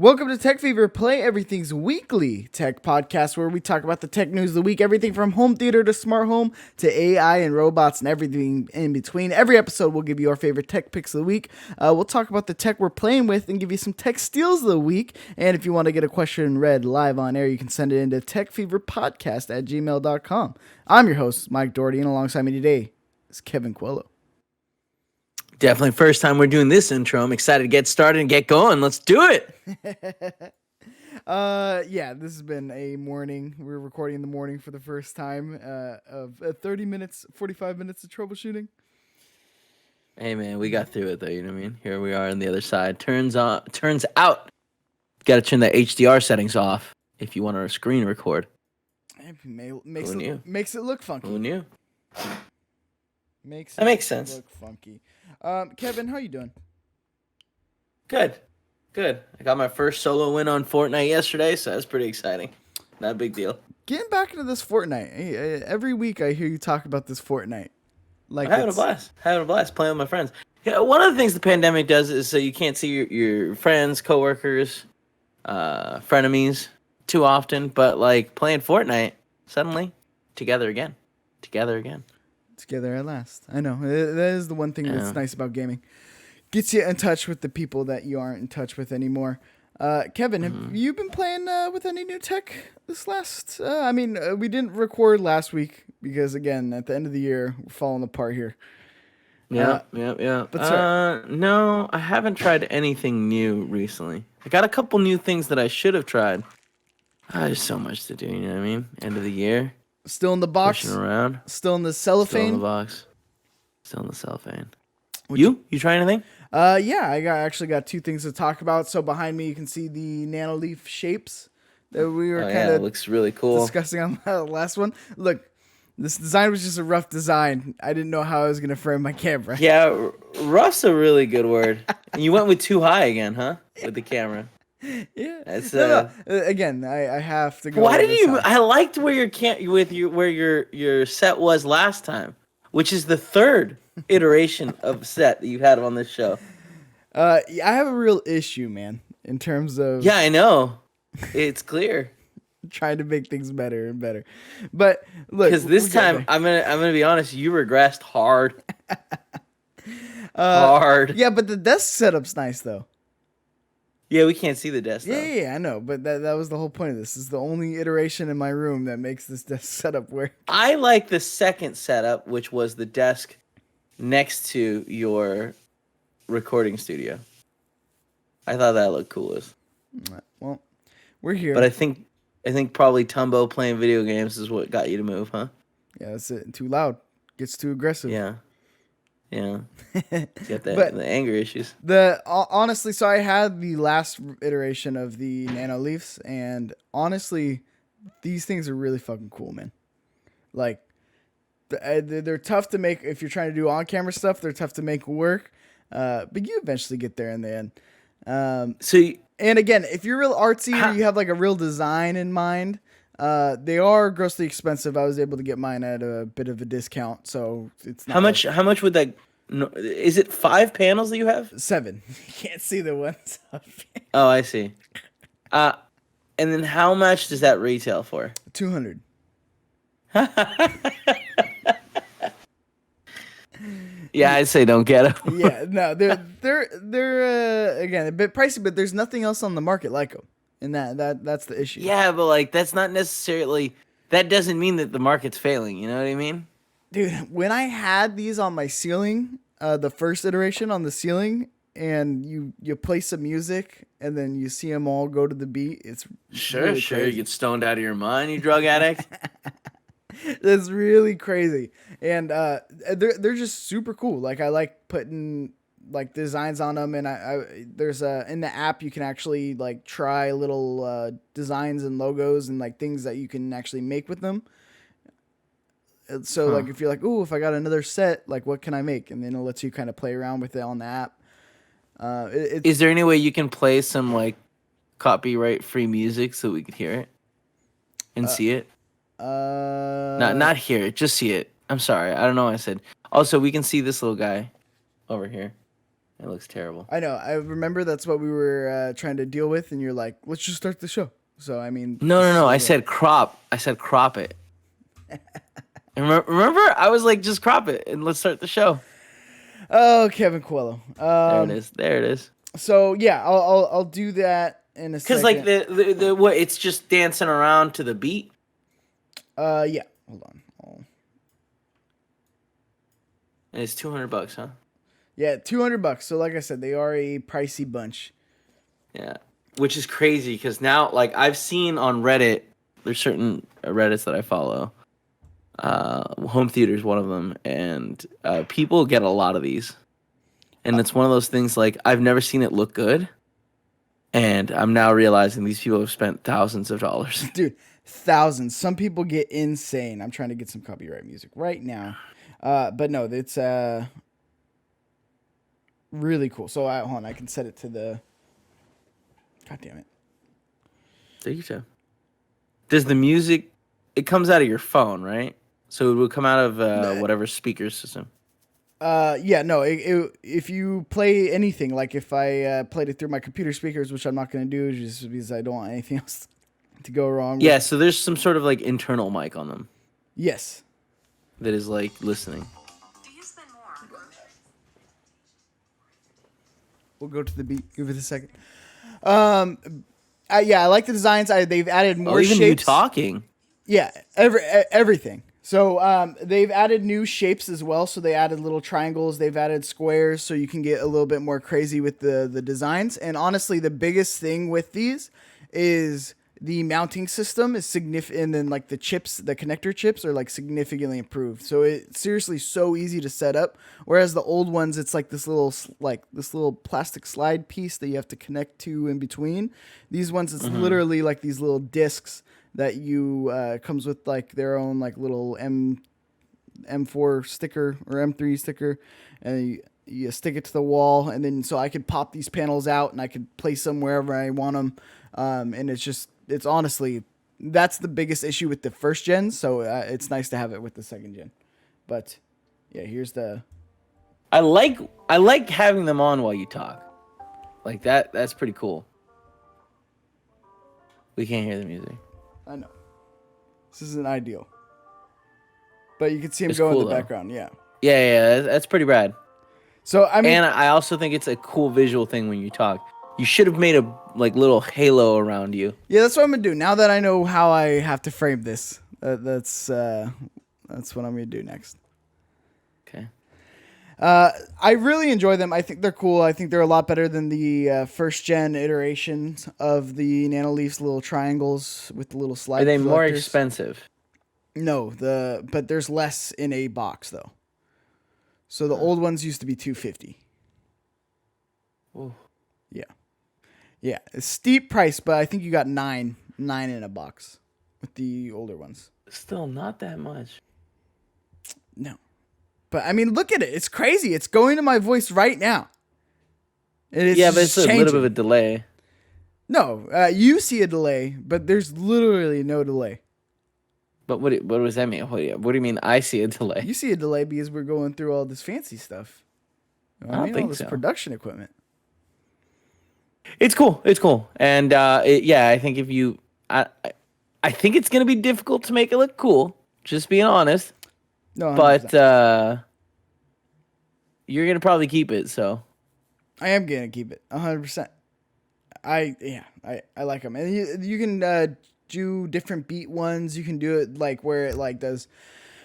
Welcome to Tech Fever Play Everything's weekly tech podcast where we talk about the tech news of the week, everything from home theater to smart home to AI and robots and everything in between. Every episode we'll give you our favorite tech picks of the week. We'll talk about the tech we're playing with and give you some tech steals of the week. And if you want to get a question read live on air, you can send it into techfeverpodcast@gmail.com. I'm your host, Mike Doherty, and alongside me today is Kevin Coello. Definitely first time we're doing this intro. I'm excited to get started and get going. Let's do it. Yeah, this has been a morning. We're recording in the morning for the first time of 30 minutes, 45 minutes of troubleshooting. Hey man, we got through it though, you know what I mean? Here we are on the other side. Turns out got to turn the HDR settings off if you want our screen record. It makes it look funky. Who knew? Makes sense. Look funky. Kevin, how you doing? Good. I got my first solo win on Fortnite yesterday, so that's pretty exciting. Not a big deal. Getting back into this Fortnite. Every week I hear you talk about this Fortnite. Like having a blast playing with my friends. Yeah, one of the things the pandemic does is so you can't see your friends, coworkers, frenemies too often, but like playing Fortnite, suddenly together again. Together at last. I know. That is the one thing that's nice about gaming. Gets you in touch with the people that you aren't in touch with anymore. Kevin, have you been playing with any new tech this last... we didn't record last week because, again, at the end of the year, we're falling apart here. Yeah. But no, I haven't tried anything new recently. I got a couple new things that I should have tried. There's so much to do, you know what I mean? End of the year. Still in the box? Pushing around. Still in the cellophane? Still in the box. Still in the cellophane. You try anything? Yeah, I actually got two things to talk about. So behind me, you can see the nanoleaf shapes that we were kind of looks really cool. Discussing on the last one. Look, this design was just a rough design. I didn't know how I was going to frame my camera. Yeah, rough's a really good word. And you went with too high again, huh? With the camera. Yeah. That's, no. Again, I have to go. Why did you? I liked where your set was last time, which is the third iteration of set that you had on this show. I have a real issue, man, in terms of... Yeah, I know. It's clear. Trying to make things better and better. But look, because this time I'm gonna be honest, you regressed hard. Hard. Yeah, but the desk setup's nice though. Yeah, we can't see the desk. Yeah, I know, but that was the whole point of this. This is the only iteration in my room that makes this desk setup work. I like the second setup, which was the desk next to your recording studio. I thought that looked coolest. Well, we're here. But I think probably Tumbo playing video games is what got you to move, huh? Yeah, that's it. Too loud. Gets too aggressive. Yeah. Got the anger issues. Honestly, so I had the last iteration of the Nano Leafs, and honestly, these things are really fucking cool, man. Like, they're tough to make if you're trying to do on-camera stuff. They're tough to make work, but you eventually get there in the end. And again, if you're real artsy or you have like a real design in mind, they are grossly expensive. I was able to get mine at a bit of a discount, so it's not how much would that? No, is it 5 panels that you have? 7. You can't see the ones up. Oh, I see. And then how much does that retail for? $200. Yeah, I'd say don't get them. Yeah, no, they're again a bit pricey, but there's nothing else on the market like them, and that's the issue. Yeah, but like that's not necessarily. That doesn't mean that the market's failing. You know what I mean? Dude, when I had these on my ceiling, the first iteration on the ceiling, and you play some music, and then you see them all go to the beat, it's sure. Really You crazy. get stoned out of your mind, you drug addict. That's really crazy, and they're just super cool. Like I like putting like designs on them, and there's in the app you can actually like try little designs and logos and like things that you can actually make with them. So like if you're like, oh, if I got another set, like what can I make? And then it lets you kind of play around with it on the app. Is there any way you can play some like copyright free music so we could hear it and see it? Not hear it, just see it. I'm sorry, I don't know what I said. Also, we can see this little guy over here. It looks terrible. I know. I remember that's what we were trying to deal with, and you're like, let's just start the show. So, I mean... No. I said crop. I said crop it. And remember? I was like, just crop it, and let's start the show. Oh, Kevin Coello. There it is. So, yeah, I'll do that in a second. Because, like, the what, it's just dancing around to the beat? Yeah. Hold on. And it's $200, huh? Yeah, $200. So, like I said, they are a pricey bunch. Yeah, which is crazy because now, like, I've seen on Reddit, there's certain Reddits that I follow. Home theater is one of them, and people get a lot of these. And it's one of those things, like, I've never seen it look good, and I'm now realizing these people have spent thousands of dollars. Dude, thousands. Some people get insane. I'm trying to get some copyright music right now. But no, it's really cool. So hold on, I can set it to the... God damn it. There you go. Does the music... It comes out of your phone, right? So it would come out of whatever speaker system. Yeah, no. If you play anything, like if I played it through my computer speakers, which I'm not going to do just because I don't want anything else to go wrong. Yeah, so there's some sort of like internal mic on them. Yes. That is like listening. Do you spend more on groceries? We'll go to the beat. Give it a second. Yeah, I like the designs. They've added more even shapes. you talking. Yeah, everything. So they've added new shapes as well. So they added little triangles. They've added squares, so you can get a little bit more crazy with the designs. And honestly, the biggest thing with these is the mounting system is significant, and then like the chips, the connector chips are like significantly improved. So it's seriously so easy to set up. Whereas the old ones, it's like this little plastic slide piece that you have to connect to in between. These ones, it's literally like these little discs that you comes with like their own like little M4 sticker or M3 sticker, and you stick it to the wall, and then so I could pop these panels out and I could place them wherever I want them. And it's honestly, that's the biggest issue with the first gen. So it's nice to have it with the second gen. But yeah, here's the. I like having them on while you talk. Like that. That's pretty cool. We can't hear the music. I know. This isn't ideal. But you can see him It's go cool, in the though. background. Yeah. Yeah, that's pretty rad. So I mean, And I also think it's a cool visual thing when you talk. You should have made a like little halo around you. yeah, that's what I'm gonna do. Now that I know how I have to frame this, that's what I'm gonna do next. Okay. I really enjoy them. I think they're cool. I think they're a lot better than the first gen iterations of the Nanoleafs, little triangles with the little slide. Are they more collectors. expensive? No, but there's less in a box though. So the old ones used to be $250. Ooh. Yeah, a steep price, but I think you got nine in a box with the older ones. Still not that much. No, but I mean, look at it. It's crazy. It's going to my voice right now. Yeah, but it's a little bit of a delay. No, you see a delay, but there's literally no delay. But what does that mean? What do you mean I see a delay? You see a delay because we're going through all this fancy stuff. You know what I don't think all this so. Production equipment. It's cool. It's cool. And yeah, I think I think it's gonna be difficult to make it look cool. Just being honest. No, 100%. But you're gonna probably keep it. So I am gonna keep it 100%. I like them, and you can do different beat ones. You can do it like where it like does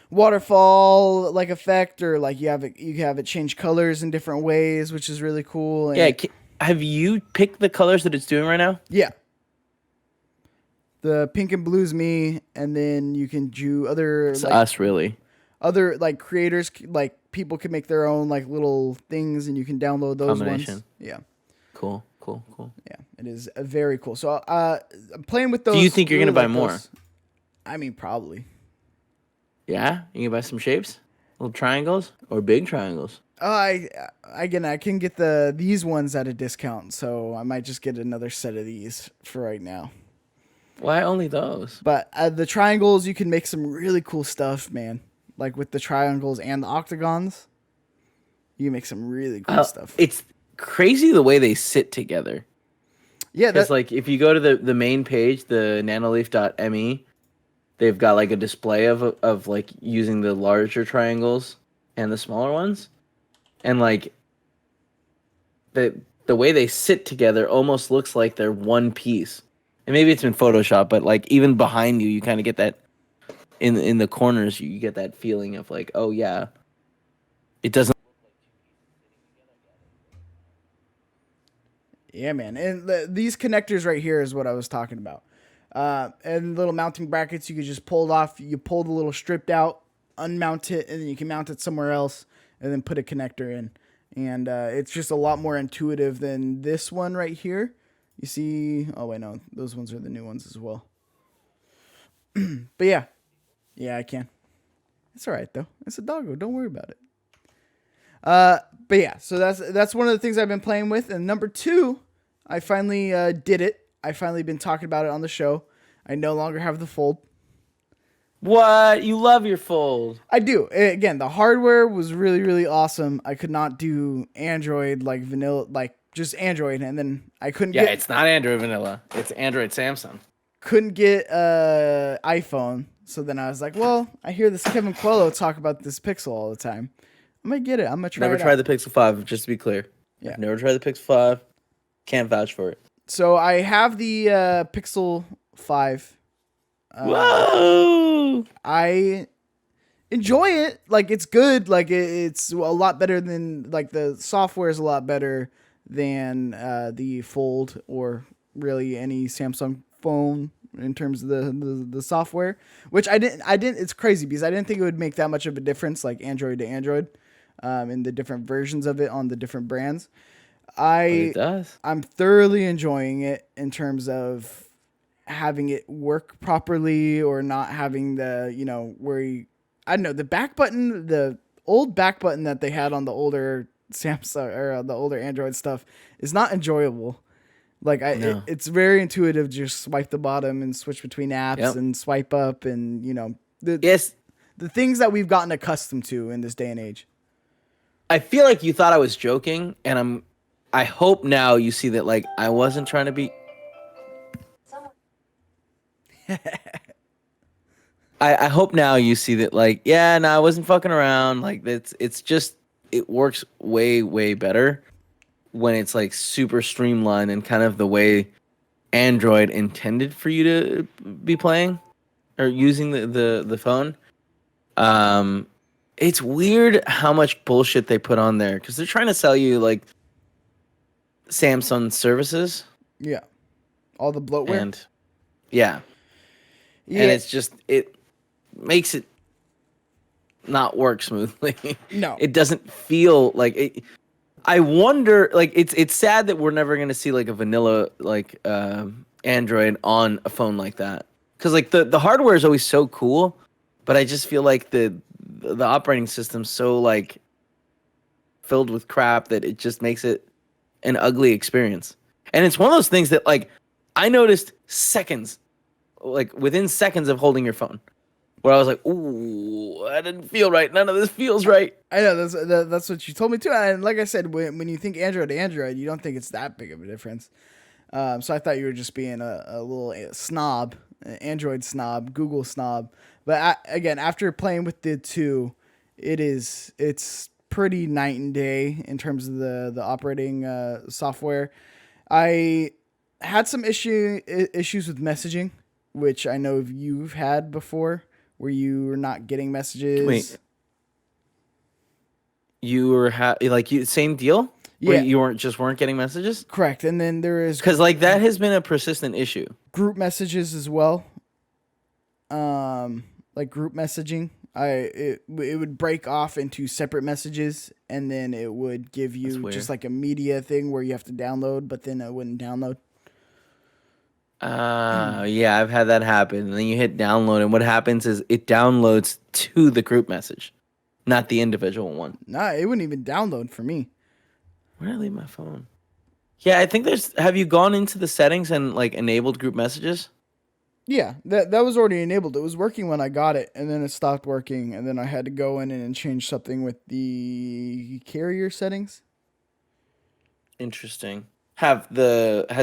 waterfall like effect, or like you have it change colors in different ways, which is really cool. And yeah, have you picked the colors that it's doing right now? yeah. The pink and blue's me, and then you can do other It's like, us, really. other like creators, like people can make their own like little things, and you can download those Combination. ones. Yeah. Cool. Yeah, it is very cool. So I'm playing with those. Do you think you're gonna buy more? those. I mean, probably. Yeah, you can buy some shapes, little triangles or big triangles. I can get these ones at a discount, so I might just get another set of these for right now. Why only those? But the triangles, you can make some really cool stuff, man. Like with the triangles and the octagons, you can make some really cool stuff. crazy the way they sit together. Yeah, Because like if you go to the main page, the nanoleaf.me, they've got like a display of like using the larger triangles and the smaller ones, and like the way they sit together almost looks like they're one piece. And maybe it's in Photoshop, but like even behind you, you kind of get that in the corners. You get that feeling of like, oh yeah, it doesn't. Yeah, man. And these connectors right here is what I was talking about. And little mounting brackets, you could just pull it off. You pull the little stripped out, unmount it, and then you can mount it somewhere else and then put a connector in. And it's just a lot more intuitive than this one right here. You see, oh wait, no, those ones are the new ones as well. But yeah. Yeah, I can. It's all right though. It's a doggo. Don't worry about it. But yeah, so that's one of the things I've been playing with. And number 2, I finally did it. I finally been talking about it on the show. I no longer have the Fold. What? You love your Fold. I do. Again, the hardware was really, really awesome. I could not do Android like vanilla, like just Android, and then I couldn't Yeah, get. it's not Android vanilla. It's Android Samsung. Couldn't get iPhone. So then I was like, well, I hear this Kevin Coello talk about this Pixel all the time. I'm gonna get it. I'm gonna try Never it tried out. the Pixel 5, just to be clear. Yeah. I've never tried the Pixel 5. Can't vouch for it. So I have the Pixel 5. Whoa! I enjoy it. Like, it's good. Like, it's a lot better than, like, the software is a lot better than the Fold or really any Samsung phone in terms of the software, which I didn't, it's crazy because I didn't think it would make that much of a difference, like Android to Android, in the different versions of it on the different brands. It does. I'm thoroughly enjoying it in terms of having it work properly or not having the, I don't know, the back button, the old back button that they had on the older Samsung or the older Android stuff is not enjoyable. Like No. it's very intuitive. Just swipe the bottom and switch between apps and swipe up and, the things that we've gotten accustomed to in this day and age. I feel like you thought I was joking, and I hope now you see that, like, I wasn't trying to be. I hope now you see that, like, yeah, no, I wasn't fucking around. Like, it's just, it works way, way better when it's, like, super streamlined and kind of the way Android intended for you to be playing or using the phone. It's weird how much bullshit they put on there because they're trying to sell you, like, Samsung services. Yeah. All the bloatware. And yeah. Yeah. And it's just, it makes it not work smoothly. No. It doesn't feel like it. I wonder, like, it's sad that we're never going to see, like, a vanilla, like, Android on a phone like that. Because, like, the hardware is always so cool, but I just feel like the operating system's so, like, filled with crap that it just makes it an ugly experience. And it's one of those things that, like, I noticed seconds, like, within seconds of holding your phone, where I was like, ooh, I didn't feel right. None of this feels right. I know that's what you told me too. And like I said, when you think Android to Android, you don't think it's that big of a difference. So I thought you were just being a little snob, Android snob, Google snob. But again, after playing with the two, it's pretty night and day in terms of the operating software. I had some issues with messaging, which I know you've had before, where you were not getting messages. Wait. You were same deal? Yeah. Where you weren't getting messages? Correct. And then there is Because, like, that has been a persistent issue. group messages as well. Like group messaging. It would break off into separate messages, and then it would give you just like a media thing where you have to download, but then it wouldn't download. Yeah, I've had that happen. And then you hit download, and what happens is it downloads to the group message, not the individual one. Nah, it wouldn't even download for me. Where did I leave my phone? Yeah, I think have you gone into the settings and, like, enabled group messages? Yeah, that was already enabled. It was working when I got it, and then it stopped working, and then I had to go in and change something with the carrier settings. Interesting. Has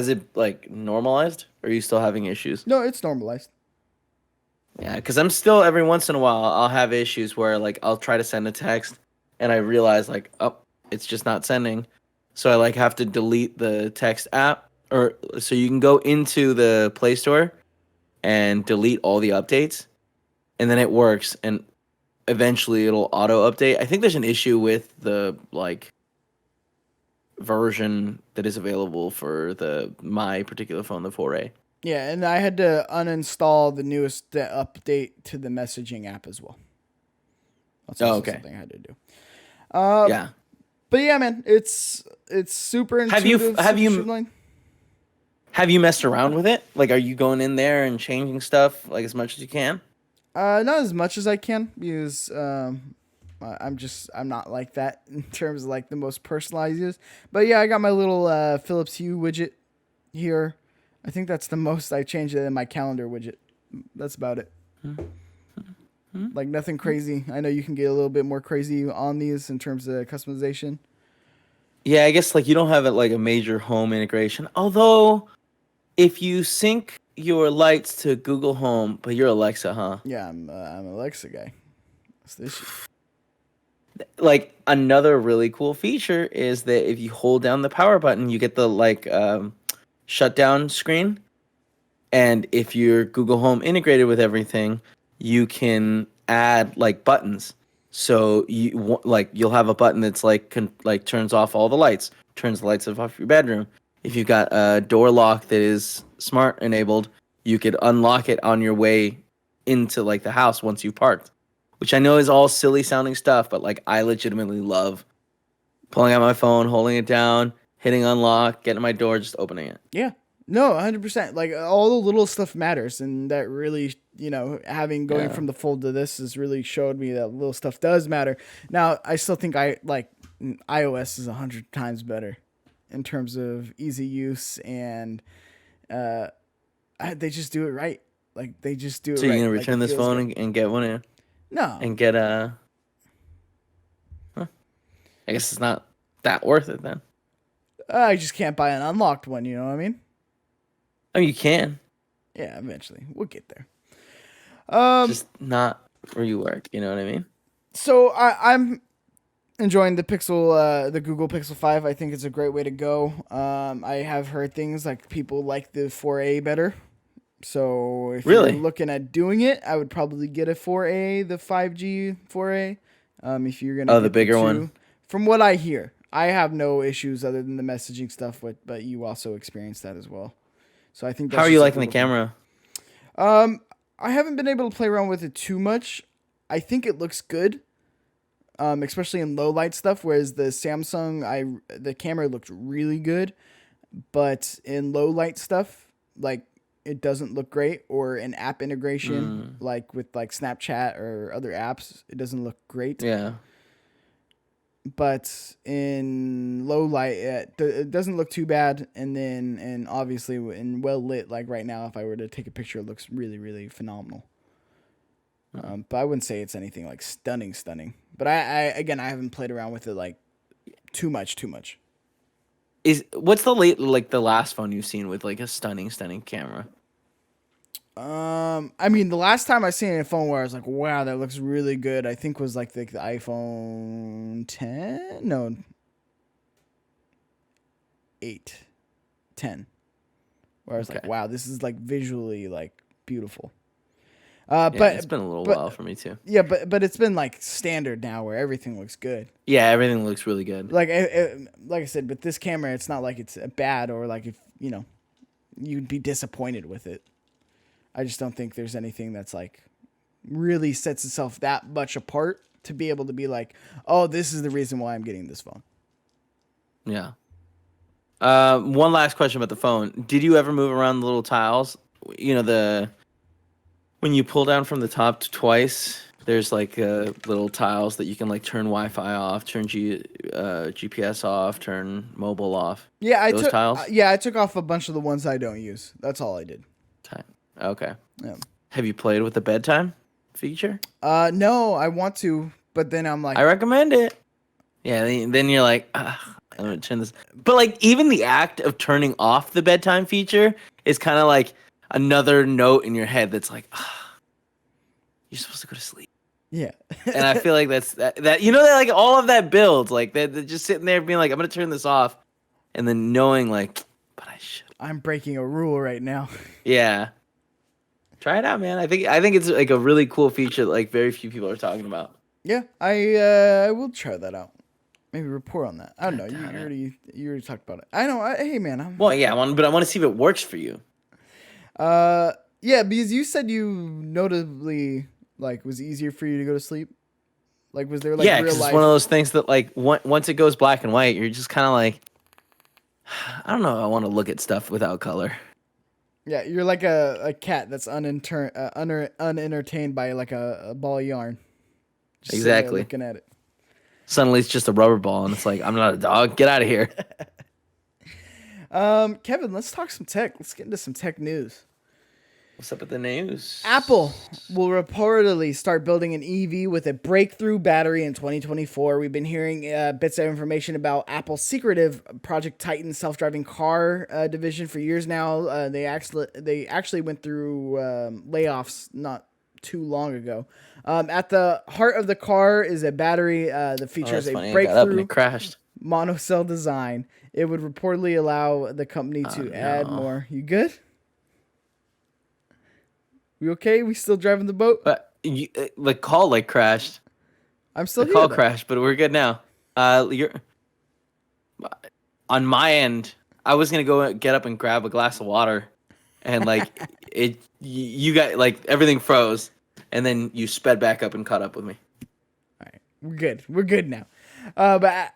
it like normalized? Or are you still having issues? No, it's normalized. Yeah, because I'm still every once in a while I'll have issues where like I'll try to send a text and I realize like, oh, it's just not sending. So I like have to delete the text app, or so you can go into the Play Store and delete all the updates, and then it works, and eventually it'll auto update. I think there's an issue with the like version that is available for the my particular phone, the 4A. Yeah, and I had to uninstall the newest update to the messaging app as well. That's Oh, also okay. something I had to do. Yeah. But yeah, man, it's super Have you intuitive. have super you streamlined. have you messed around with it? Like, are you going in there and changing stuff like as much as you can? Not as much as I can because I'm not like that in terms of like the most personalized use. But yeah, I got my little Philips Hue widget here. I think that's the most I changed it in my calendar widget. That's about it. Like nothing crazy. I know you can get a little bit more crazy on these in terms of customization. Yeah, I guess like you don't have it like a major home integration. Although, if you sync your lights to Google Home, but you're Alexa, huh? Yeah, I'm an Alexa guy. What's this shit? Like another really cool feature is that if you hold down the power button, you get the like shutdown screen. And if your Google Home integrated with everything, you can add like buttons. So like you'll have a button that's like like turns off all the lights, turns the lights off your bedroom. If you've got a door lock that is smart enabled, you could unlock it on your way into like the house once you've parked. Which I know is all silly sounding stuff, but like I legitimately love pulling out my phone, holding it down, hitting unlock, getting my door, just opening it. Yeah. No, 100%. Like all the little stuff matters, and that really, having going from the fold to this has really showed me that little stuff does matter. Now, I still think iOS is 100 times better in terms of easy use, and they just do it right. Like they just do it So right. you're gonna Like, return it this feels phone good. and get one in No, and get a. I guess it's not that worth it then. I just can't buy an unlocked one. You know what I mean? I mean, you can, Yeah, eventually we'll get there. just not where you work. You know what I mean? So I'm enjoying the the Google Pixel 5. I think it's a great way to go. I have heard things like people like the 4A better. So if you're Really? looking at doing it, I would probably get a 4A, the 5G 4A. If you're gonna Oh, get the bigger two. one. From what I hear, I have no issues other than the messaging stuff. But you also experience that as well. So I think How that's are you just a liking the Google thing. camera? I haven't been able to play around with it too much. I think it looks good. Especially in low light stuff, whereas the Samsung, the camera looked really good, but in low light stuff, like it doesn't look great, or in app integration, like with like Snapchat or other apps, it doesn't look great. Yeah. But in low light, it doesn't look too bad, and obviously in well lit, like right now, if I were to take a picture, it looks really, really phenomenal. But I wouldn't say it's anything like stunning. But I haven't played around with it like too much. What's the the last phone you've seen with like a stunning camera? I mean, the last time I seen a phone where I was like, wow, that looks really good, I think was like the iPhone 10? No. 8. 10. Where I was like, Okay. wow, this is like visually like beautiful. Yeah, But it's been a little while for me too. Yeah, but it's been like standard now where everything looks good. Yeah, everything looks really good. Like like I said, with this camera, it's not like it's bad or like if you'd be disappointed with it. I just don't think there's anything that's like really sets itself that much apart to be able to be like, oh, this is the reason why I'm getting this phone. Yeah. One last question about the phone. Did you ever move around the little tiles? When you pull down from the top twice, there's like little tiles that you can like turn Wi-Fi off, turn GPS off, turn mobile off. Yeah, I Those took tiles? I took off a bunch of the ones I don't use. That's all I did. Okay. Yeah. Have you played with the bedtime feature? No, I want to, but then I'm like, I recommend it. Yeah, then you're like, I'm gonna turn this. But like, even the act of turning off the bedtime feature is kind of like another note in your head that's like, you're supposed to go to sleep. Yeah. And I feel like that you know, that like all of that builds, like they're just sitting there being like, I'm gonna turn this off, and then knowing like, but I should. I'm breaking a rule right now. Yeah. Try it out, man. I think it's like a really cool feature that like very few people are talking about. Yeah, I will try that out. Maybe report on that. I don't know. You already talked about it. I know. Hey man. Well, yeah, but I want to see if it works for you. Yeah, because you said you notably like was easier for you to go to sleep. Like, was there like yeah, real because life? it's one of those things that like once it goes black and white, you're just kind of like, I don't know. I want to look at stuff without color. Yeah, you're like a cat that's unentertained by like a ball of yarn. Just sitting there Exactly. looking at it. Suddenly it's just a rubber ball, and it's like, I'm not a dog. Get out of here. Kevin, let's talk some tech. Let's get into some tech news. What's up with the news? Apple will reportedly start building an EV with a breakthrough battery in 2024. We've been hearing bits of information about Apple's secretive Project Titan self-driving car division for years now. They actually went through layoffs not too long ago. At the heart of the car is a battery that features a Funny. I got up and breakthrough it crashed. monocell design. It would reportedly allow the company to add more. You good? We okay? We still driving the boat? But the call like crashed. I'm still The here. call though. crashed, but we're good now. You're on my end. I was gonna go get up and grab a glass of water, and like you got like everything froze, and then you sped back up and caught up with me. All right, we're good. We're good now. The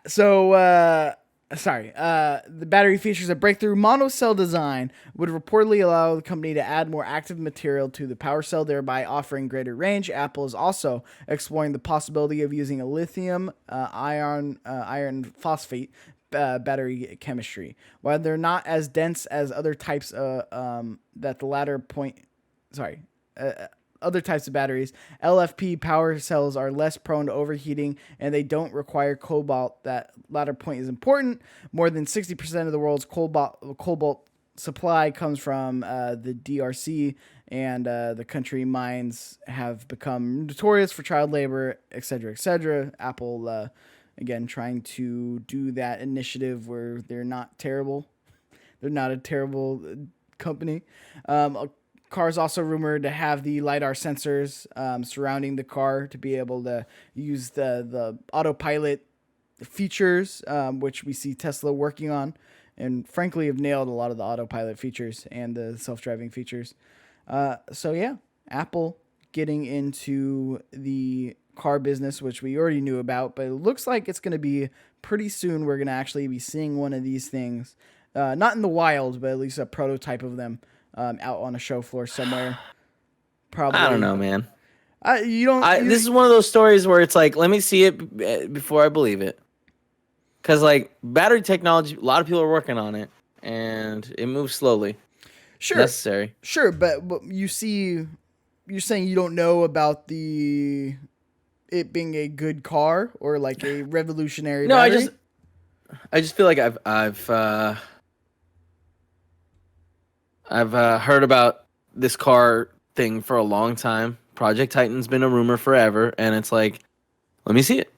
battery features a breakthrough monocell design, would reportedly allow the company to add more active material to the power cell, thereby offering greater range. Apple is also exploring the possibility of using a lithium iron phosphate battery chemistry. While they're not as dense as other types other types of batteries, LFP power cells are less prone to overheating, and they don't require cobalt. That latter point is important. More than 60% of the world's cobalt supply comes from the DRC, and the country mines have become notorious for child labor, etc., etc. Apple, again, trying to do that initiative where they're not terrible. They're not a terrible company. Car is also rumored to have the LiDAR sensors surrounding the car to be able to use the autopilot features, which we see Tesla working on, and frankly have nailed a lot of the autopilot features and the self-driving features. So yeah, Apple getting into the car business, which we already knew about, but it looks like it's going to be pretty soon. We're going to actually be seeing one of these things, not in the wild, but at least a prototype of them. Out on a show floor somewhere. Probably. I don't know, man. This is one of those stories where it's like, let me see it before I believe it. Because like battery technology, a lot of people are working on it, and it moves slowly. Sure, necessary. Sure, but you're saying you don't know about it being a good car or like a revolutionary. No, battery? I just feel like I've heard about this car thing for a long time. Project Titan's been a rumor forever, and it's like, let me see it.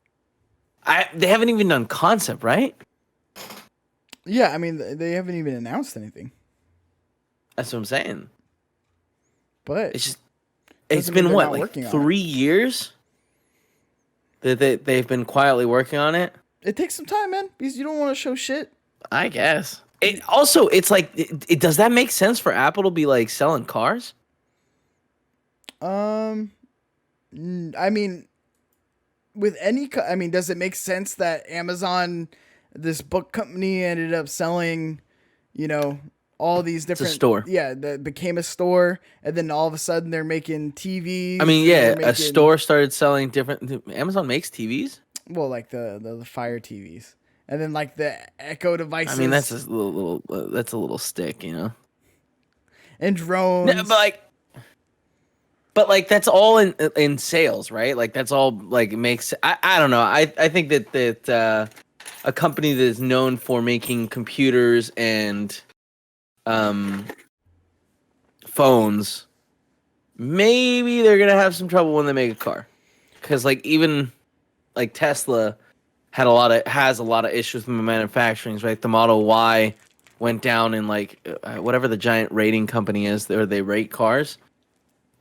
They haven't even done concept, right? Yeah, I mean, they haven't even announced anything. That's what I'm saying. But it's been what, like 3 years that they've been quietly working on it? It takes some time, man, because you don't want to show shit. I guess. It's like, does that make sense for Apple to be like selling cars? I mean, does it make sense that Amazon, this book company, ended up selling, all these different... It's a store. Yeah, that became a store, and then all of a sudden they're making TVs. I mean, yeah, a store started selling different... Amazon makes TVs? Well, like the Fire TVs. And then like the Echo devices. I mean, that's a little stick, And drones. No, but that's all in sales, right? Like that's all like makes. I don't know. I think that a company that is known for making computers and phones, maybe they're gonna have some trouble when they make a car, because like even like Tesla has a lot of issues with manufacturing. Right, the Model Y went down in like whatever the giant rating company is, where they rate cars.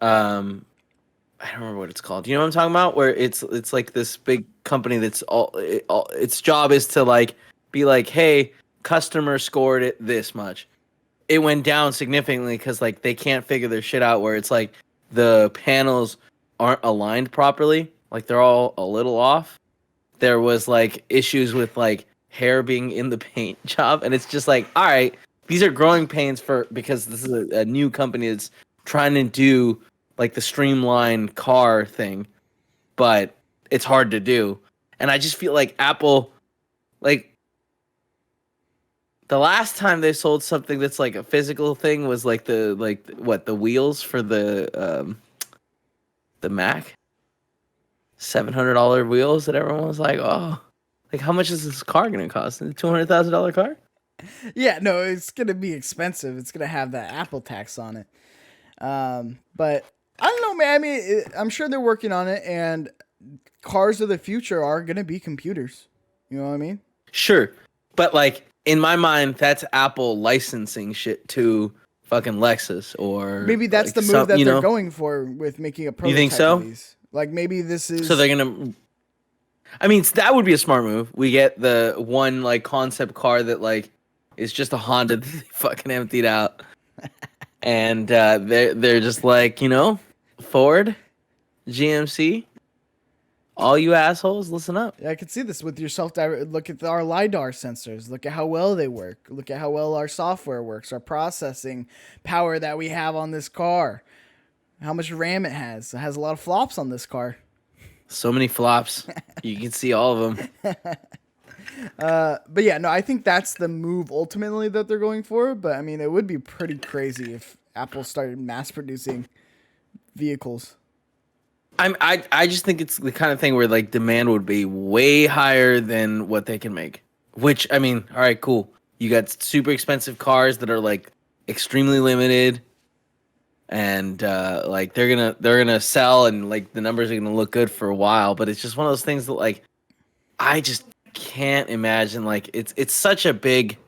I don't remember what it's called. You know what I'm talking about? Where it's like this big company that's its job is to like be like, hey, customer scored it this much. It went down significantly because like they can't figure their shit out. Where it's like the panels aren't aligned properly, like they're all a little off. There was like issues with like hair being in the paint job, and it's just like, all right, these are growing pains because this is a new company that's trying to do like the streamlined car thing, but it's hard to do. And I just feel like Apple, like the last time they sold something that's like a physical thing was like the wheels for the Mac, $700 wheels that everyone was like, oh, like how much is this car gonna cost? A $200,000 car? Yeah, no, it's gonna be expensive. It's gonna have that Apple tax on it. But I don't know, man. I mean, I'm sure they're working on it, and cars of the future are gonna be computers. You know what I mean? Sure, but like in my mind, that's Apple licensing shit to fucking Lexus or Maybe that's like the move that they're going for with making a prototype You think so? of these. Like maybe this is. So they're gonna. I mean, that would be a smart move. We get the one like concept car that like is just a Honda that they fucking emptied out, and they're just like, Ford, GMC, all you assholes, listen up. I can see this with your self-direct. Look at our LiDAR sensors. Look at how well they work. Look at how well our software works, our processing power that we have on this car. How much RAM it has. It has a lot of flops on this car. So many flops. You can see all of them. But yeah, no, I think that's the move ultimately that they're going for. But I mean, it would be pretty crazy if Apple started mass producing vehicles. I just think it's the kind of thing where like demand would be way higher than what they can make. Which, I mean, all right, cool. You got super expensive cars that are like extremely limited, and like they're gonna sell, and like the numbers are gonna look good for a while. But it's just one of those things that like I just can't imagine. Like it's such a big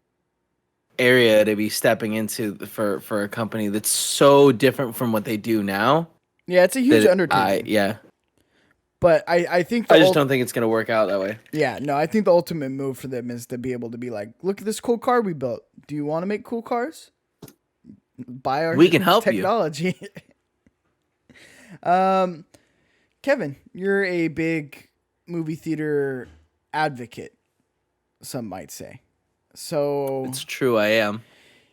area to be stepping into for a company that's so different from what they do now. Yeah, it's a huge undertaking. Yeah. But I think I just don't think it's going to work out that way. Yeah, no, I think the ultimate move for them is to be able to be like, look at this cool car we built. Do you want to make cool cars? Buy our We can help technology. Kevin, you're a big movie theater advocate, some might say. So it's true, I am.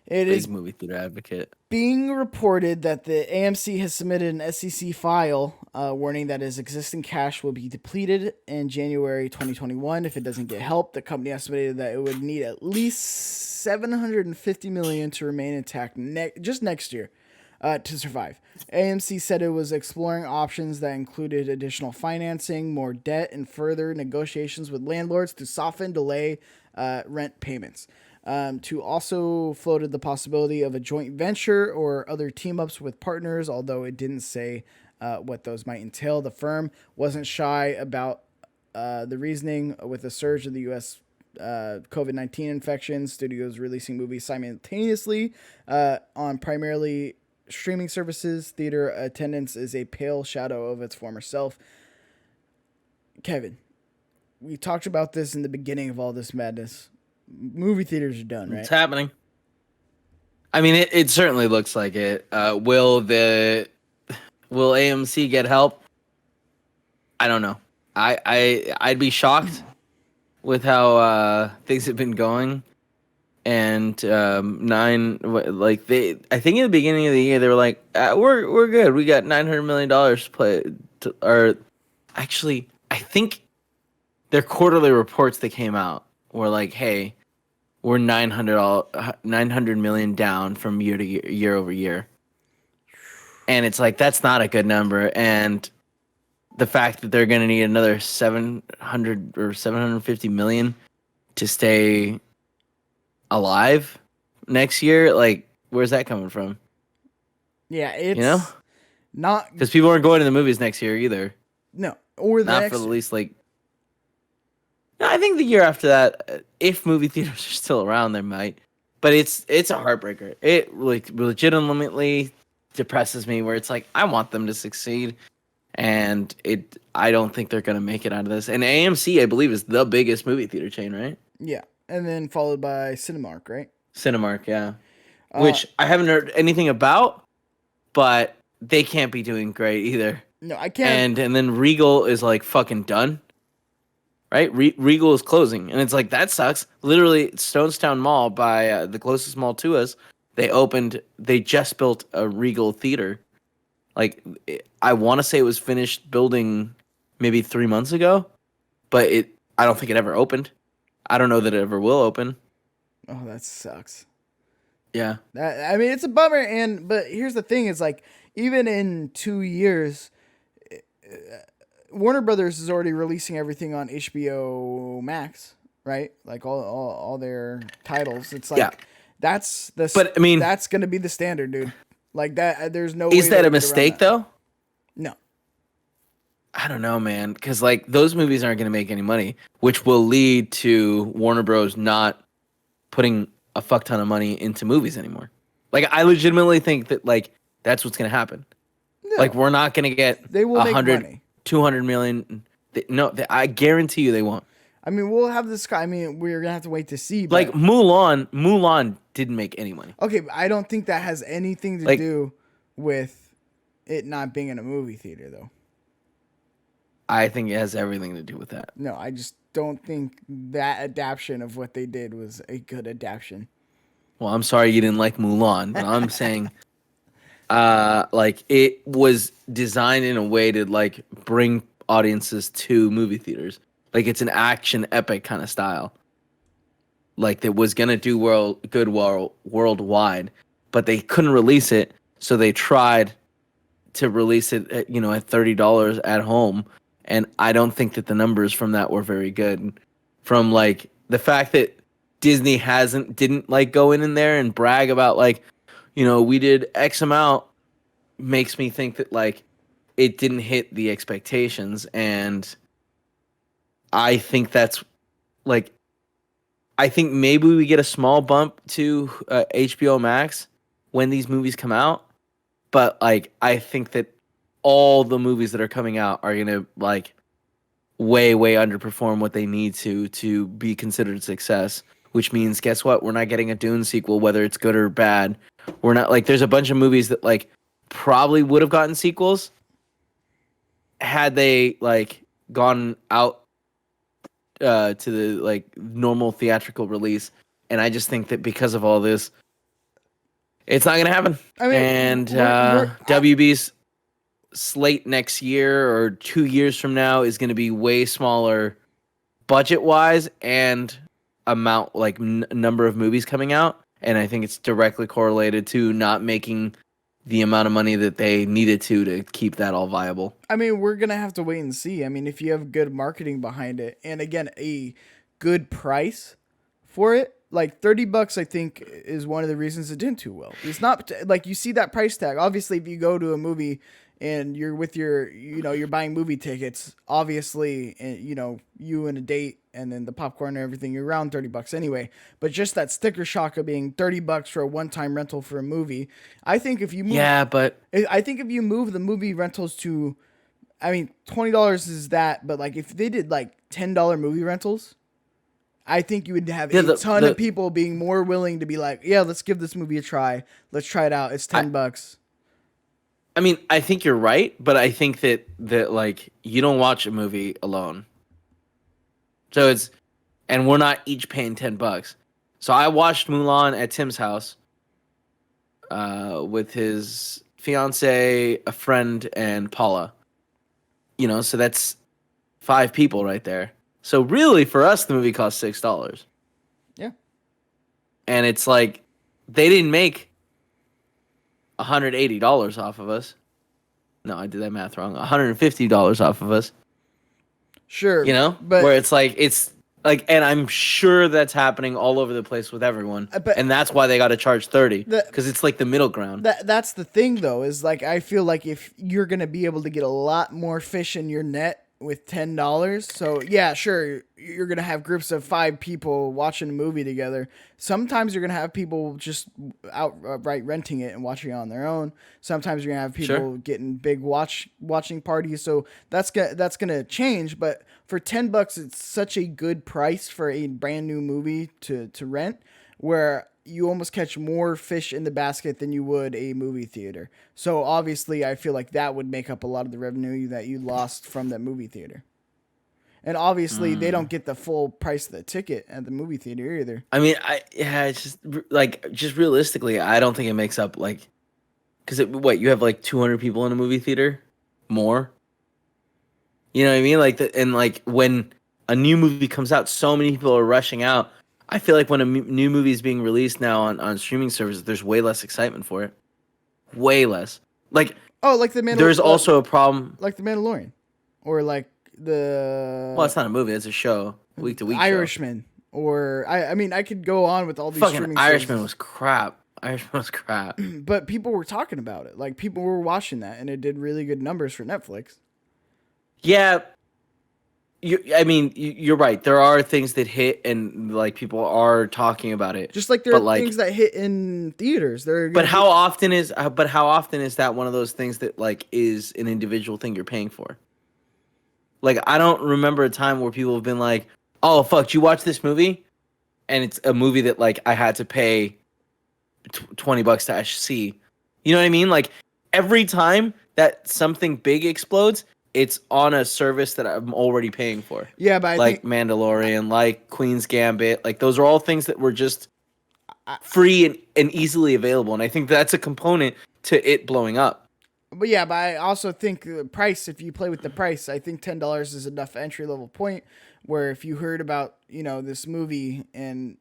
It big is movie theater advocate. Being reported that the AMC has submitted an SEC file warning that its existing cash will be depleted in January 2021 if it doesn't get help. The company estimated that it would need at least $750 million to remain intact just next year to survive. AMC said it was exploring options that included additional financing, more debt, and further negotiations with landlords to soften delay rent payments. To also floated the possibility of a joint venture or other team-ups with partners, although it didn't say what those might entail. The firm wasn't shy about the reasoning with the surge of the U.S. COVID-19 infections. Studios releasing movies simultaneously on primarily streaming services. Theater attendance is a pale shadow of its former self. Kevin, we talked about this in the beginning of all this madness. Movie theaters are done, right? It's happening. I mean, it certainly looks like it. Will AMC get help? I don't know. I'd be shocked with how things have been going. And I think in the beginning of the year they were like, we're good. We got $900 million to play. Or actually, I think their quarterly reports that came out were like, hey, we're $900 million down from year over year. And it's like, that's not a good number. And the fact that they're going to need another 700 or 750 million to stay alive next year, like where's that coming from? Yeah, it's You know, not because people aren't going to the movies next year either. no or the Not next for the least like. No, I think the year after that, if movie theaters are still around, they might. But it's a heartbreaker. It like legitimately depresses me. Where it's like I want them to succeed, and I don't think they're gonna make it out of this. And AMC, I believe, is the biggest movie theater chain, right? Yeah, and then followed by Cinemark, right? Cinemark, yeah. Uh, Which I haven't heard anything about, but they can't be doing great either. No, I can't. And then Regal is like fucking done. Right? Regal is closing. And it's like, that sucks. Literally, Stonestown Mall, by the closest mall to us, they just built a Regal theater. Like, I want to say it was finished building maybe 3 months ago, but I don't think it ever opened. I don't know that it ever will open. Oh, that sucks. Yeah. I mean, it's a bummer. But here's the thing: is like even in 2 years, Warner Brothers is already releasing everything on HBO Max, right? Like all their titles. It's like Yeah. that's the. But, I mean, that's gonna be the standard, dude. Like that. There's no. Is way that to a get around mistake, that. though? No. I don't know, man. Because, like, those movies aren't going to make any money, which will lead to Warner Bros. Not putting a fuck ton of money into movies anymore. Like, I legitimately think that, like, that's what's going to happen. No. Like, we're not going to get They will make 100, money. 200 million. I guarantee you they won't. I mean, we'll have this. I mean, we're gonna have to wait to see. But, Like, Mulan didn't make any money. okay, but I don't think that has anything to Like- do with it not being in a movie theater, though. I think it has everything to do with that. No, I just don't think that adaptation of what they did was a good adaptation. Well, I'm sorry you didn't like Mulan, but I'm saying, like, it was designed in a way to, like, bring audiences to movie theaters. Like, it's an action epic kind of style. Like, that was gonna do worldwide, but they couldn't release it, so they tried to release it, at, at $30 at home, and I don't think that the numbers from that were very good. From like the fact that Disney didn't like go in there and brag about like, we did X amount, makes me think that like it didn't hit the expectations, and I think that's like, I think maybe we get a small bump to HBO Max when these movies come out, but like I think that all the movies that are coming out are gonna like way underperform what they need to be considered a success. Which means, guess what? We're not getting a Dune sequel, whether it's good or bad. We're not like there's a bunch of movies that like probably would have gotten sequels had they like gone out to the like normal theatrical release. And I just think that because of all this, it's not gonna happen. I mean, and we're- WB's slate next year or 2 years from now is going to be way smaller budget wise and amount like number of movies coming out, and I think it's directly correlated to not making the amount of money that they needed to keep that all viable. I mean, we're gonna have to wait and see. I mean, if you have good marketing behind it, and again, a good price for it, like $30, I think is one of the reasons it didn't too well. It's not like you see that price tag. Obviously, if you go to a movie and you're with you're buying movie tickets, obviously, and you and a date and then the popcorn and everything, you're around $30 anyway. But just that sticker shock of being $30 for a one-time rental for a movie, I think if you move, I think if you move the movie rentals to, I mean, $20 is that, but like if they did like $10 movie rentals, I think you would have a ton of people being more willing to be like, yeah, let's give this movie a try. Let's try it out. It's $10. I mean, I think you're right, but I think that like you don't watch a movie alone. So and we're not each paying $10. So I watched Mulan at Tim's house, with his fiance, a friend, and Paula. So that's 5 people right there. So really, for us, the movie cost $6. Yeah. And it's like they didn't make $180 off of us. No, I did that math wrong. $150 off of us. Sure. But where it's like Like, and I'm sure that's happening all over the place with everyone, But and that's why they got to charge 30 the- because it's like the middle ground. that's the thing though, is like I feel like if you're gonna be able to get a lot more fish in your net with $10, so yeah, sure, you're gonna have groups of 5 people watching a movie together. Sometimes you're gonna have people just outright renting it and watching it on their own. Sometimes you're gonna have people Sure. getting big watching parties. So that's gonna change. But for $10, it's such a good price for a brand new movie to rent, where you almost catch more fish in the basket than you would a movie theater. So obviously, I feel like that would make up a lot of the revenue that you lost from that movie theater. And obviously, they don't get the full price of the ticket at the movie theater either. I mean, it's just like just realistically, I don't think it makes up like because what you have like 200 people in a movie theater, more. You know what I mean? Like and like when a new movie comes out, so many people are rushing out. I feel like when a new movie is being released now on streaming services, there's way less excitement for it. Way less. Like Oh, like there's also a problem. like the Mandalorian, or like the Well, it's not a movie; it's a show, week to week. Irishman, or I mean, I could go on with all these Fucking streaming Irishman services. was crap. Irishman was crap. But people were talking about it. Like people were watching that, and it did really good numbers for Netflix. Yeah, I mean, you're right. There are things that hit, and like people are talking about it. Just like there but are like, things that hit in theaters. but how often is that one of those things that like is an individual thing you're paying for? Like, I don't remember a time where people have been like, "Oh fuck, did you watch this movie?" And it's a movie that like I had to pay $20 to actually see. You know what I mean? Like every time that something big explodes, it's on a service that I'm already paying for. Yeah, but I think Mandalorian, like Queen's Gambit, like those are all things that were just free and easily available. And I think that's a component to it blowing up. But yeah, but I also think the price, if you play with the price, I think $10 is enough entry level point where if you heard about, this movie and,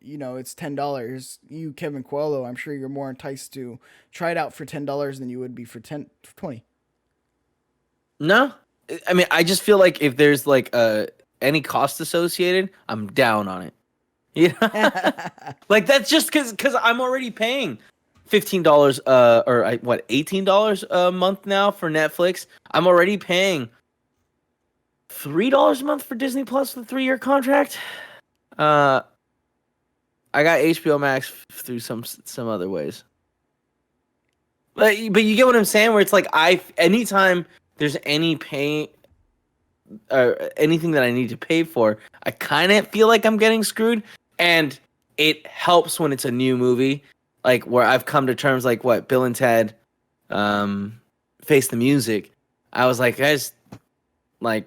it's $10, you, Kevin Coello, I'm sure you're more enticed to try it out for $10 than you would be for 20. No, I mean, I just feel like if there's like any cost associated, I'm down on it. Yeah, like that's just because I'm already paying $15 $18 a month now for Netflix. I'm already paying $3 a month for Disney Plus with a 3-year contract. I got HBO Max through some other ways. But you get what I'm saying, where it's like anytime there's any pay or anything that I need to pay for, I kind of feel like I'm getting screwed. And it helps when it's a new movie, like where I've come to terms, like what Bill and Ted, Face the Music. I was like, guys, like,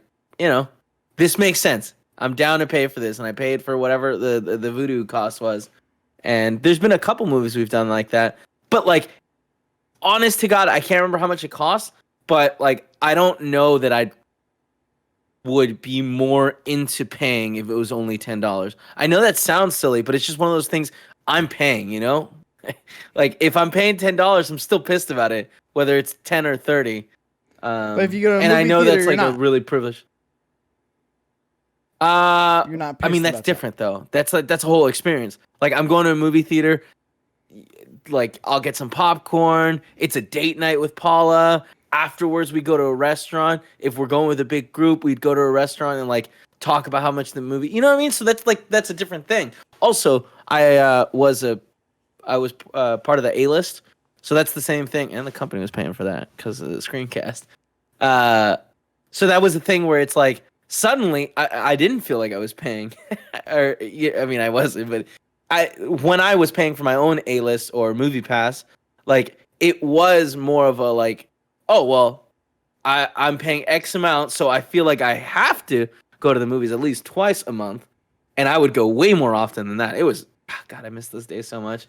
this makes sense. I'm down to pay for this, and I paid for whatever the voodoo cost was. And there's been a couple movies we've done like that, but like, honest to God, I can't remember how much it costs. But like, I don't know that I would be more into paying if it was only $10. I know that sounds silly, but it's just one of those things I'm paying, Like if I'm paying $10, I'm still pissed about it, whether it's 10 or 30. But if you go to a and I movie know theater, that's like you're a not. really privileged. You're not I mean, pissed that's about different though. That's a whole experience. Like I'm going to a movie theater, like I'll get some popcorn. It's a date night with Paula. Afterwards, we go to a restaurant. If we're going with a big group, we'd go to a restaurant and like talk about how much the movie. You know what I mean? So that's a different thing. Also, I was part of the A-list, so that's the same thing. And the company was paying for that because of the screencast. So that was the thing where it's like suddenly I didn't feel like I was paying, or I mean I wasn't, but when I was paying for my own A-list or movie pass, like it was more of a like, oh well, I'm paying X amount, so I feel like I have to go to the movies at least twice a month, and I would go way more often than that. It was God, I miss those days so much.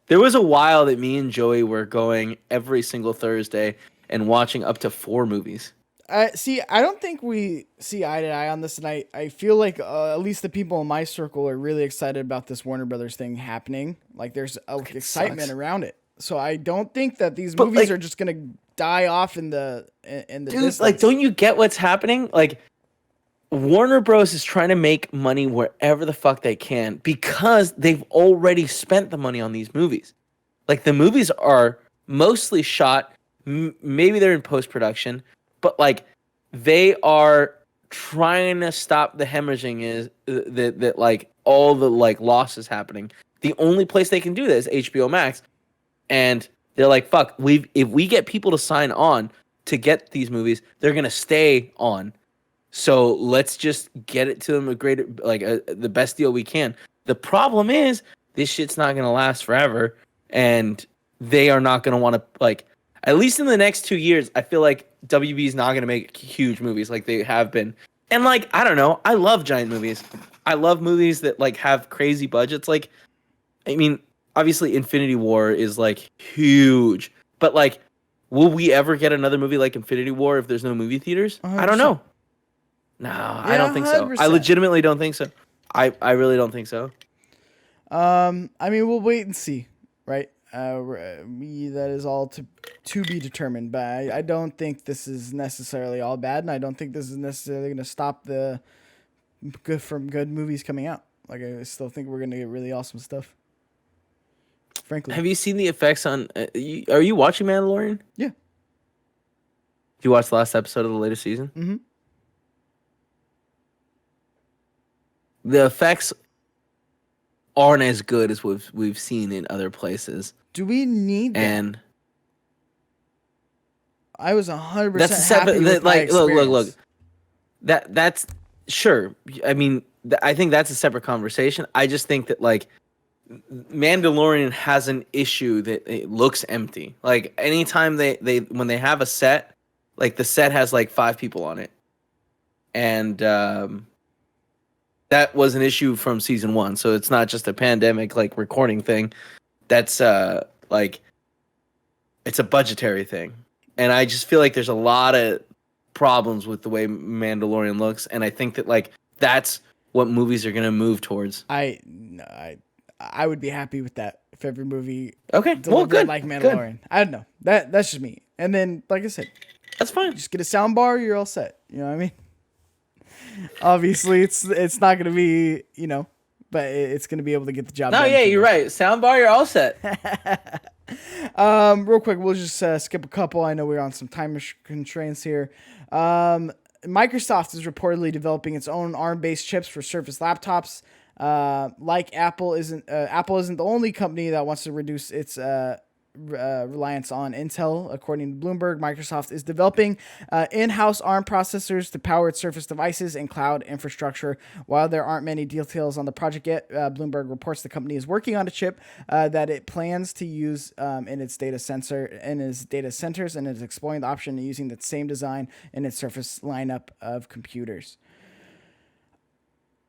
There was a while that me and Joey were going every single Thursday and watching up to 4 movies. See, I don't think we see eye to eye on this, and I feel like at least the people in my circle are really excited about this Warner Brothers thing happening. Like, there's excitement sucks. around it. So I don't think that these But, movies like, are just gonna die off in the Dude, distance. like, don't you get what's happening? Like, Warner Bros. Is trying to make money wherever the fuck they can because they've already spent the money on these movies. Like, the movies are mostly shot, maybe they're in post-production, but, like, they are trying to stop the hemorrhaging is that like, all the, like, loss is happening. The only place they can do this is HBO Max, and they're like, fuck, if we get people to sign on to get these movies, they're going to stay on. So let's just get it to them the best deal we can. The problem is this shit's not going to last forever, and they are not going to want to, like, at least in the next 2 years, I feel like WB is not going to make huge movies like they have been. And, like, I don't know, I love giant movies. I love movies that, like, have crazy budgets. Like, I mean, obviously Infinity War is, like, huge, but, like, will we ever get another movie like Infinity War if there's no movie theaters? 100%. I don't know. No, I don't think so. 100%. I legitimately don't think so. I really don't think so. I mean, we'll wait and see, right? That is all to be determined, but I don't think this is necessarily all bad, and I don't think this is necessarily going to stop the good movies coming out. Like, I still think we're going to get really awesome stuff. Frankly, Have you seen the effects on? Are you watching Mandalorian? Yeah. Did you watch the last episode of the latest season? Mm-hmm. The effects aren't as good as we've seen in other places. Do we need that? And I was 100% that's a separate. happy with my experience. Look. That's sure. I mean, I think that's a separate conversation. I just think that, like, Mandalorian has an issue that it looks empty. Like, anytime they when they have a set, like, the set has like 5 people on it, and that was an issue from season 1. So it's not just a pandemic, like, recording thing. That's like, it's a budgetary thing, and I just feel like there's a lot of problems with the way Mandalorian looks, and I think that, like, that's what movies are gonna move towards. I would be happy with that if every movie Okay, well, delivered good. like Mandalorian. I don't know. That's just me. And then, like I said, That's fine. just get a sound bar, you're all set. You know what I mean? Obviously, it's not gonna be, but it's gonna be able to get the job No, done. yeah, you're right. Soundbar, you're all set. Real quick, we'll just skip a couple. I know we're on some time constraints here. Microsoft is reportedly developing its own ARM-based chips for Surface laptops. Like Apple isn't the only company that wants to reduce its reliance on Intel. According to Bloomberg, Microsoft is developing in-house ARM processors to power its Surface devices and cloud infrastructure. While there aren't many details on the project yet, Bloomberg reports the company is working on a chip that it plans to use in its data centers, and is exploring the option of using the same design in its Surface lineup of computers.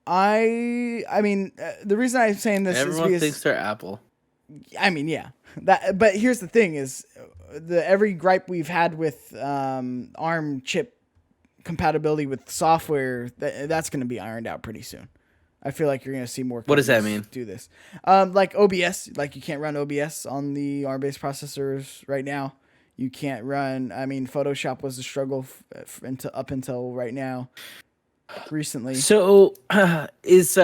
I mean, the reason I'm saying this is Everyone because thinks they're Apple. I mean, yeah. But here's the thing: is every gripe we've had with ARM chip compatibility with software that's going to be ironed out pretty soon. I feel like you're going to see more. What does that companies mean? Do this, like OBS. Like, you can't run OBS on the ARM-based processors right now. You can't run. I mean, Photoshop was a struggle up until right now. Recently. So, if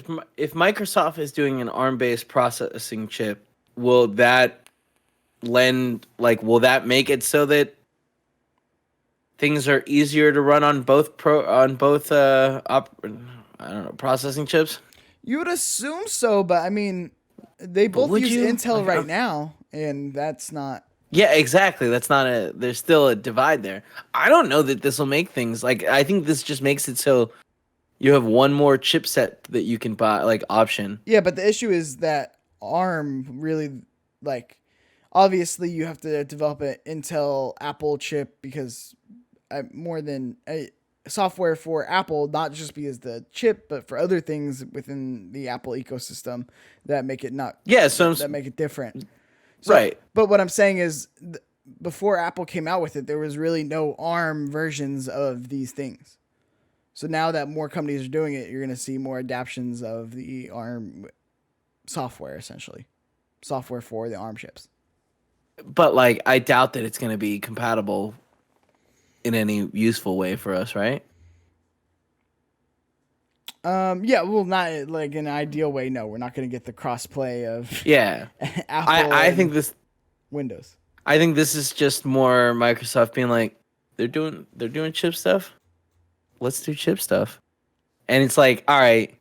Microsoft is doing an ARM-based processing chip, will that will that make it so that things are easier to run on both processing chips? You would assume so, but I mean, they both use Intel right now, and that's not. Yeah, exactly. There's still a divide there. I don't know that this will make things I think this just makes it so you have one more chipset that you can buy, like, option. Yeah, but the issue is that ARM really, obviously you have to develop an Intel Apple chip because more than software for Apple, not just because the chip, but for other things within the Apple ecosystem that make it that make it different. So, right. But what I'm saying is, before Apple came out with it, there was really no ARM versions of these things. So now that more companies are doing it, you're going to see more adaptations of the ARM software, essentially. Software for the ARM chips. But, I doubt that it's going to be compatible in any useful way for us, right? Yeah, well, not like in an ideal way. No, we're not going to get the crossplay of Yeah, Apple I think and this. Windows. I think this is just more Microsoft being like, they're doing chip stuff. Let's do chip stuff. And it's like, all right,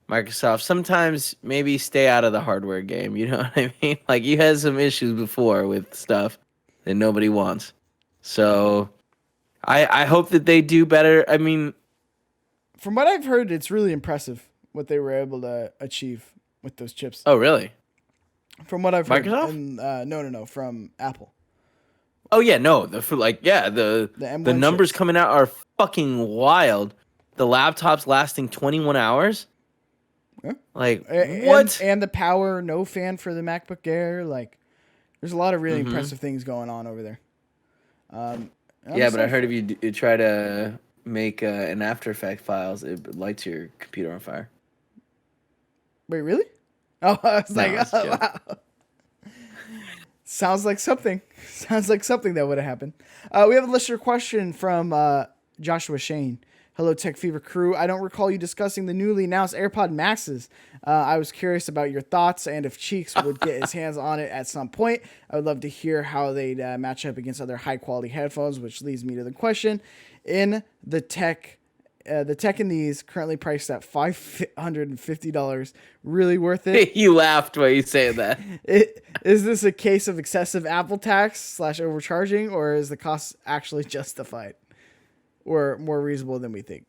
Microsoft, sometimes maybe stay out of the hardware game. You know what I mean? Like, you had some issues before with stuff that nobody wants. So I hope that they do better. I mean, From what I've heard, it's really impressive what they were able to achieve with those chips. oh, really? From what I've heard, Microsoft? and, no, from Apple. Oh, yeah, no. The The M1 numbers chips. coming out are fucking wild. The laptop's lasting 21 hours. Yeah. Like, And, what? And the power, no fan for the MacBook Air. Like, there's a lot of really Mm-hmm. impressive things going on over there. I'm Yeah, but I excited heard for if you try to make an After Effects files, it lights your computer on fire. Wait, really? Oh, I was No, like, it's a oh, joke. wow. Sounds like something. Sounds like something that would have happened. We have a listener question from Joshua Shane. Hello, Tech Fever crew. I don't recall you discussing the newly announced AirPod Maxes. I was curious about your thoughts and if Cheeks would get his hands on it at some point. I would love to hear how they'd match up against other high-quality headphones, which leads me to the question. In the tech in these currently priced at $550, really worth it? You laughed while you say that. Is this a case of excessive Apple tax / overcharging, or is the cost actually justified or more reasonable than we think?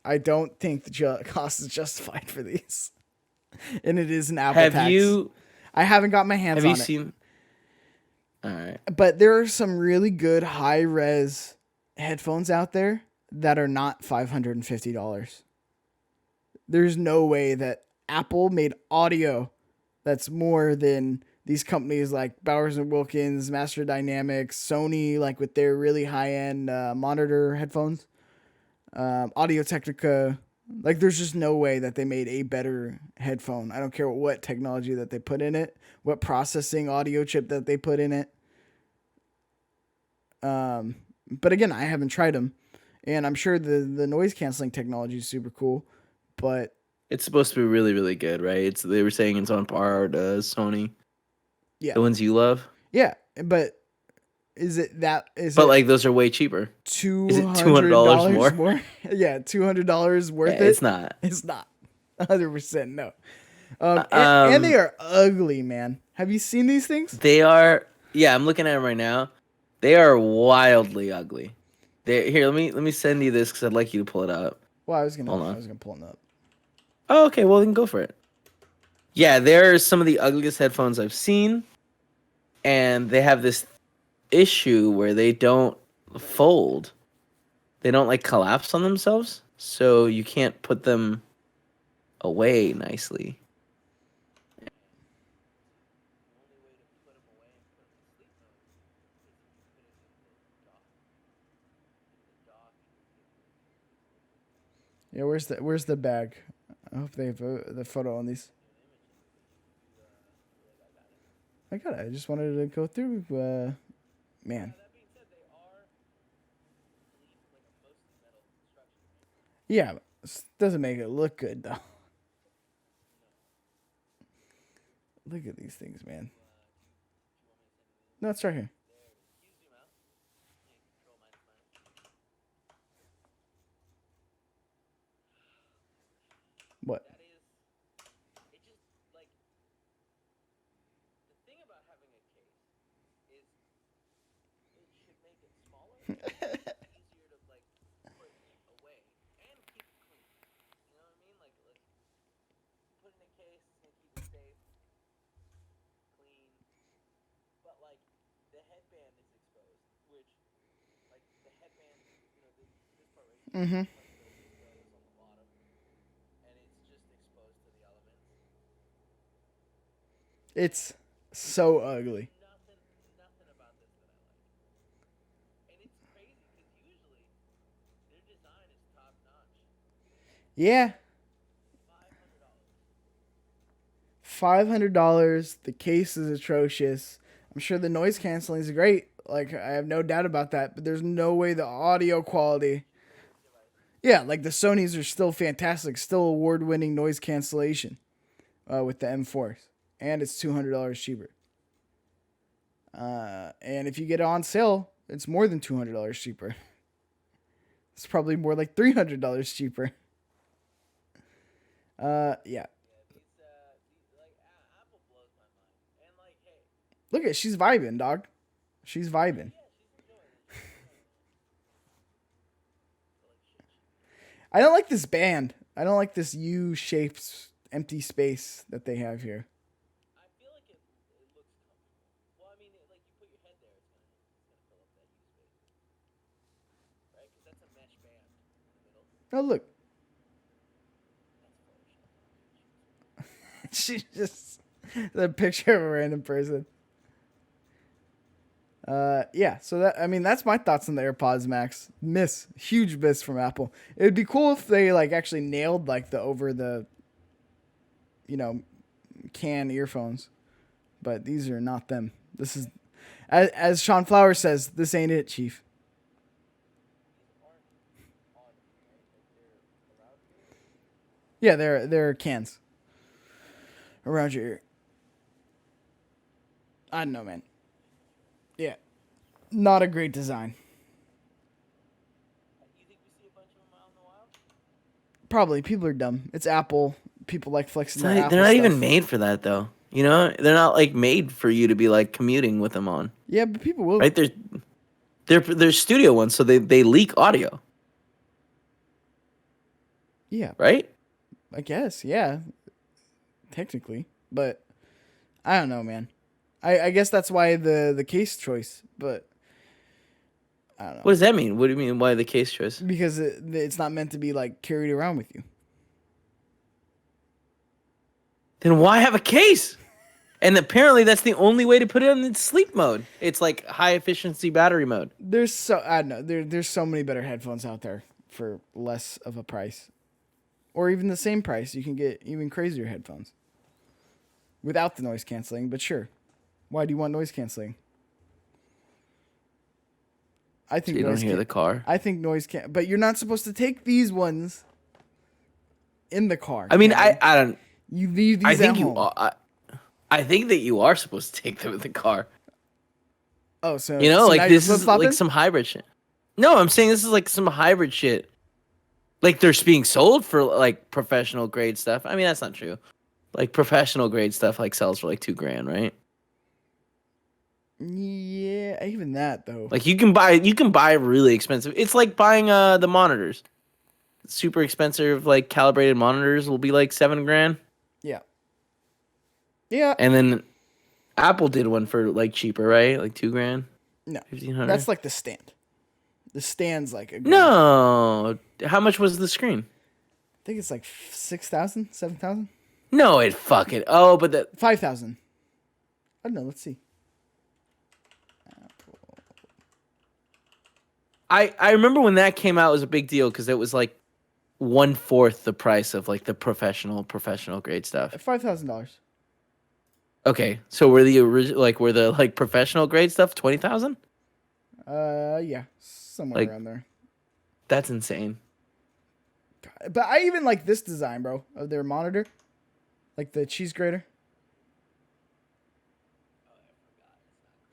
I don't think the cost is justified for these, and it is an Apple Have tax. I haven't got my hands Have on you it, seen? All right. but there are some really good high res headphones out there that are not $550. There's no way that Apple made audio that's more than these companies like Bowers and Wilkins, Master Dynamics, Sony, like with their really high end monitor headphones, Audio Technica. Like, there's just no way that they made a better headphone. I don't care what technology that they put in it, what processing audio chip that they put in it. But again, I haven't tried them, and I'm sure the noise canceling technology is super cool, but It's supposed to be really, really good, right? They were saying it's on par to Sony. yeah, The ones you love. yeah. But is it But like those are way cheaper. Is it $200 $200 more? Yeah, $200 worth Yeah, it. it's not. It's not. 100% no. And they are ugly, man. Have you seen these things? They are. Yeah, I'm looking at them right now. They are wildly ugly. Here, let me send you this because I'd like you to pull it up. Well, I Hold on. was gonna pull them up. Oh, okay. Well, then go for it. Yeah, they're some of the ugliest headphones I've seen, and they have this issue where they don't fold. They don't like collapse on themselves, so you can't put them away nicely. Yeah, where's the bag? I hope they have the photo on these. I got it. I just wanted to go through. Man. Yeah, doesn't make it look good though. Look at these things, man. No, it's right here. What? Mm-hmm. It's so ugly. Yeah. $500. The case is atrocious. I'm sure the noise canceling is great. Like, I have no doubt about that. But there's no way the audio quality. Yeah, like the Sonys are still fantastic, still award-winning noise cancellation with the M4s, and it's $200 cheaper. And if you get it on sale, it's more than $200 cheaper. It's probably more like $300 cheaper. Yeah. Look at she's vibing, dog. She's vibing. I don't like this band. I don't like this U-shaped empty space that they have here. I feel like it looks comfortable. Well, I mean, like you put your head there, it's gonna fill up that U space, right? Because that's a mesh band in the middle. Oh, look. She just the picture of a random person. Yeah, so that's my thoughts on the AirPods Max. Huge miss from Apple. It would be cool if they like actually nailed like the over the can earphones. But these are not them. This is as Sean Flowers says, this ain't it, Chief. Yeah, they're cans around your ear. I don't know, man. Yeah. Not a great design. You think we see a bunch of them out in the wild? Probably. People are dumb. It's Apple. People like flexing their Apple They're not stuff. even made for that, though. You know, they're not like made for you to be like commuting with them on. Yeah, but people will. Right? They're studio ones, so they leak audio. Yeah, Right? I guess. Yeah, technically, but I don't know, man. I guess that's why the case choice, but I don't know. What does that mean? What do you mean? Why the case choice? Because it's not meant to be like carried around with you. Then why have a case? And apparently that's the only way to put it in sleep mode. It's like high efficiency battery mode. I don't know. There's so many better headphones out there for less of a price, or even the same price. You can get even crazier headphones without the noise canceling. But sure, why do you want noise canceling? I think So you don't hear the car. I think noise can, but you're not supposed to take these ones in the car. I mean, I don't. You leave these I think at you home. are. I think that you are supposed to take them in the car. Oh, so You know, so like now this you're is flip-flopping? like some hybrid shit. No, I'm saying this is like some hybrid shit. Like they're being sold for like professional grade stuff. I mean, that's not true. Like professional grade stuff like sells for like $2,000, right? Yeah, even that though. Like you can buy really expensive. It's like buying the monitors. Super expensive like calibrated monitors will be like $7,000. Yeah. Yeah. And then Apple did one for like cheaper, right? Like $2,000. No. 1,500. That's like the stand. The stand's like a grand. No. How much was the screen? I think it's like 6,000, 7,000, No, it fucking. Oh, but the 5,000. I don't know. Let's see. I remember when that came out, it was a big deal because it was like 1/4 the price of like the professional grade stuff. $5,000. Okay, so were the like professional grade stuff 20,000? Yeah, somewhere Like- around there. That's insane. But I even like this design, bro, of their monitor, like the cheese grater.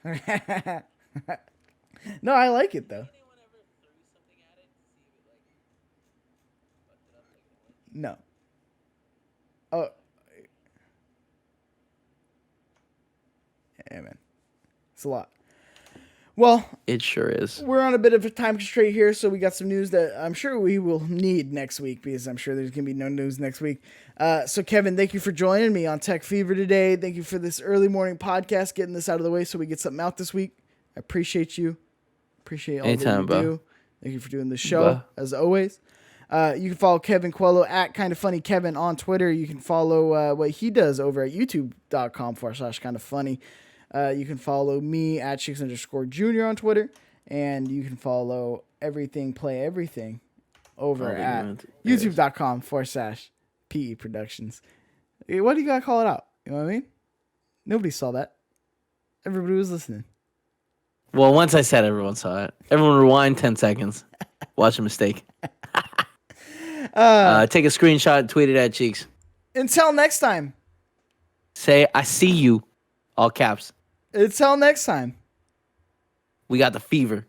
No, I like it though. No. Oh. Yeah, man. It's a lot. Well, It sure is. we're on a bit of a time constraint here, so we got some news that I'm sure we will need next week because I'm sure there's going to be no news next week. So, Kevin, thank you for joining me on Tech Fever today. Thank you for this early morning podcast, getting this out of the way so we get something out this week. I appreciate you. Appreciate all Anytime, that you bro. do. Thank you for doing the show, as always. You can follow Kevin Coello at Kind of Funny Kevin on Twitter. You can follow what he does over at youtube.com/kindoffunny. You can follow me at Chicks_Junior on Twitter. And you can follow Everything Play Everything over at youtube.com/PE Productions. What do you got to call it out? You know what I mean? Nobody saw that. Everybody was listening. Well, once I said everyone saw it. Everyone rewind 10 seconds. Watch a mistake. Take a screenshot, tweet it at Cheeks. Until next time. Say, I see you. All caps. Until next time. We got the fever.